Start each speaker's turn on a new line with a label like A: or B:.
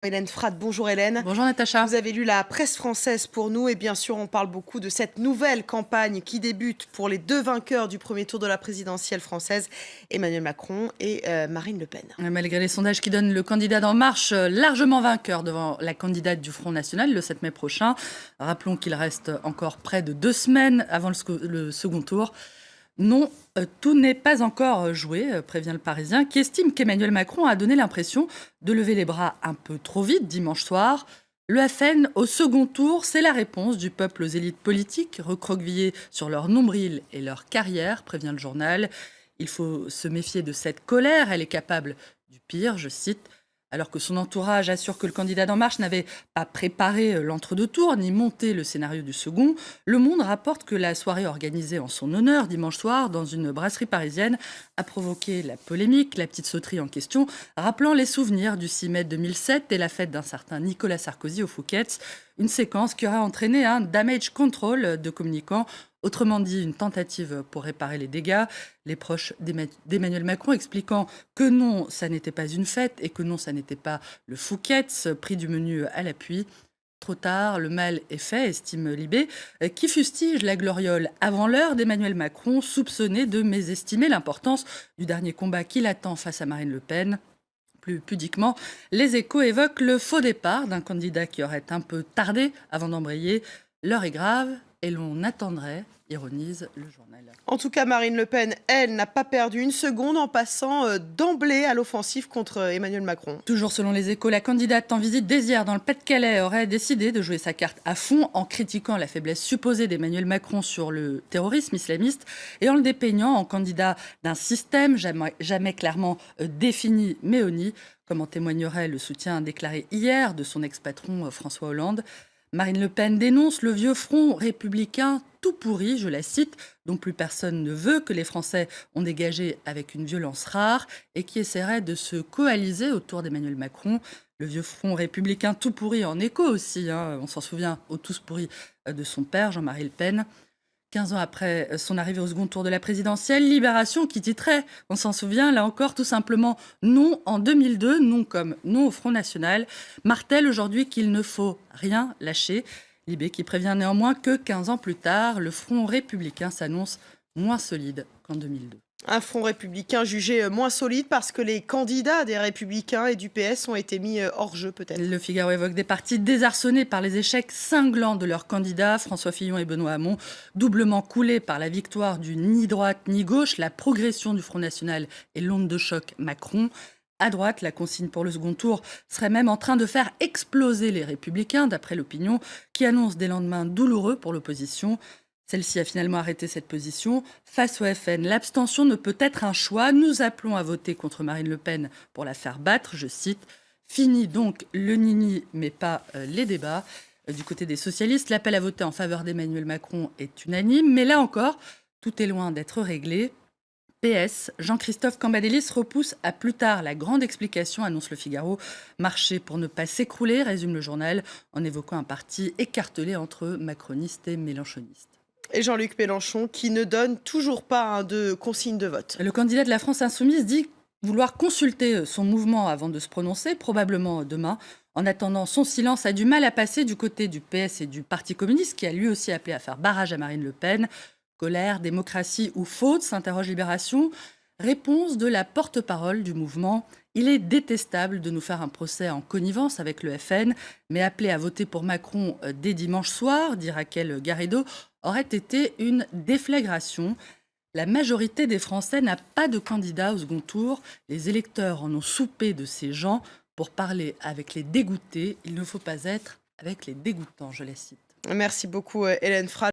A: Hélène Frade, bonjour Hélène.
B: Bonjour Natacha.
A: Vous avez lu la presse française pour nous et bien sûr on parle beaucoup de cette nouvelle campagne qui débute pour les deux vainqueurs du premier tour de la présidentielle française, Emmanuel Macron et Marine Le Pen.
B: Malgré les sondages qui donnent le candidat d'En Marche largement vainqueur devant la candidate du Front National le 7 mai prochain, rappelons qu'il reste encore près de 2 semaines avant le second tour. Non, tout n'est pas encore joué, prévient le Parisien, qui estime qu'Emmanuel Macron a donné l'impression de lever les bras un peu trop vite dimanche soir. Le FN au second tour, c'est la réponse du peuple aux élites politiques, recroquevillées sur leur nombril et leur carrière, prévient le journal. Il faut se méfier de cette colère, elle est capable du pire, je cite. Alors que son entourage assure que le candidat d'En Marche n'avait pas préparé l'entre-deux tours ni monté le scénario du second, Le Monde rapporte que la soirée organisée en son honneur dimanche soir dans une brasserie parisienne a provoqué la polémique, la petite sauterie en question, rappelant les souvenirs du 6 mai 2007 et la fête d'un certain Nicolas Sarkozy au Fouquet's, une séquence qui aurait entraîné un damage control de communicants. Autrement dit, une tentative pour réparer les dégâts. Les proches d'Emmanuel Macron expliquant que non, ça n'était pas une fête et que non, ça n'était pas le Fouquet's, prix du menu à l'appui. Trop tard, le mal est fait, estime Libé, qui fustige la gloriole avant l'heure d'Emmanuel Macron, soupçonné de mésestimer l'importance du dernier combat qu'il attend face à Marine Le Pen. Plus pudiquement, les Échos évoquent le faux départ d'un candidat qui aurait un peu tardé avant d'embrayer. L'heure est grave et l'on attendrait, ironise le journal.
A: En tout cas, Marine Le Pen, elle, n'a pas perdu une seconde en passant d'emblée à l'offensive contre Emmanuel Macron.
B: Toujours selon les Échos, la candidate en visite dès hier dans le Pas-de-Calais aurait décidé de jouer sa carte à fond en critiquant la faiblesse supposée d'Emmanuel Macron sur le terrorisme islamiste et en le dépeignant en candidat d'un système jamais clairement défini mais honni, comme en témoignerait le soutien déclaré hier de son ex-patron François Hollande. Marine Le Pen dénonce le vieux front républicain tout pourri, je la cite, dont plus personne ne veut, que les Français ont dégagé avec une violence rare et qui essaierait de se coaliser autour d'Emmanuel Macron. Le vieux front républicain tout pourri en écho aussi, on s'en souvient, au tous pourri de son père, Jean-Marie Le Pen. 15 ans après son arrivée au second tour de la présidentielle, Libération qui titrait, on s'en souvient, là encore, tout simplement non en 2002, non comme non au Front National, martèle aujourd'hui qu'il ne faut rien lâcher. Libé qui prévient néanmoins que 15 ans plus tard, le Front républicain s'annonce moins solide qu'en 2002.
A: Un front républicain jugé moins solide parce que les candidats des Républicains et du PS ont été mis hors jeu peut-être.
B: Le Figaro évoque des partis désarçonnés par les échecs cinglants de leurs candidats, François Fillon et Benoît Hamon, doublement coulés par la victoire du ni droite ni gauche, la progression du Front National et l'onde de choc Macron. À droite, la consigne pour le second tour serait même en train de faire exploser les Républicains, d'après l'opinion, qui annonce des lendemains douloureux pour l'opposition. Celle-ci a finalement arrêté cette position. Face au FN, l'abstention ne peut être un choix. Nous appelons à voter contre Marine Le Pen pour la faire battre, je cite. Fini donc le nini, mais pas les débats. Du côté des socialistes, l'appel à voter en faveur d'Emmanuel Macron est unanime. Mais là encore, tout est loin d'être réglé. PS, Jean-Christophe Cambadélis repousse à plus tard la grande explication, annonce le Figaro. Marcher pour ne pas s'écrouler, résume le journal, en évoquant un parti écartelé entre macronistes et mélenchonistes.
A: Et Jean-Luc Mélenchon qui ne donne toujours pas de consigne de vote.
B: Le candidat de la France insoumise dit vouloir consulter son mouvement avant de se prononcer, probablement demain. En attendant, son silence a du mal à passer du côté du PS et du Parti communiste, qui a lui aussi appelé à faire barrage à Marine Le Pen. Colère, démocratie ou faute, s'interroge Libération. Réponse de la porte-parole du mouvement. Il est détestable de nous faire un procès en connivence avec le FN, mais appeler à voter pour Macron dès dimanche soir, dit Raquel Garrido, aurait été une déflagration. La majorité des Français n'a pas de candidat au second tour. Les électeurs en ont soupé de ces gens. Pour parler avec les dégoûtés, il ne faut pas être avec les dégoûtants, je les cite.
A: Merci beaucoup Hélène Frade.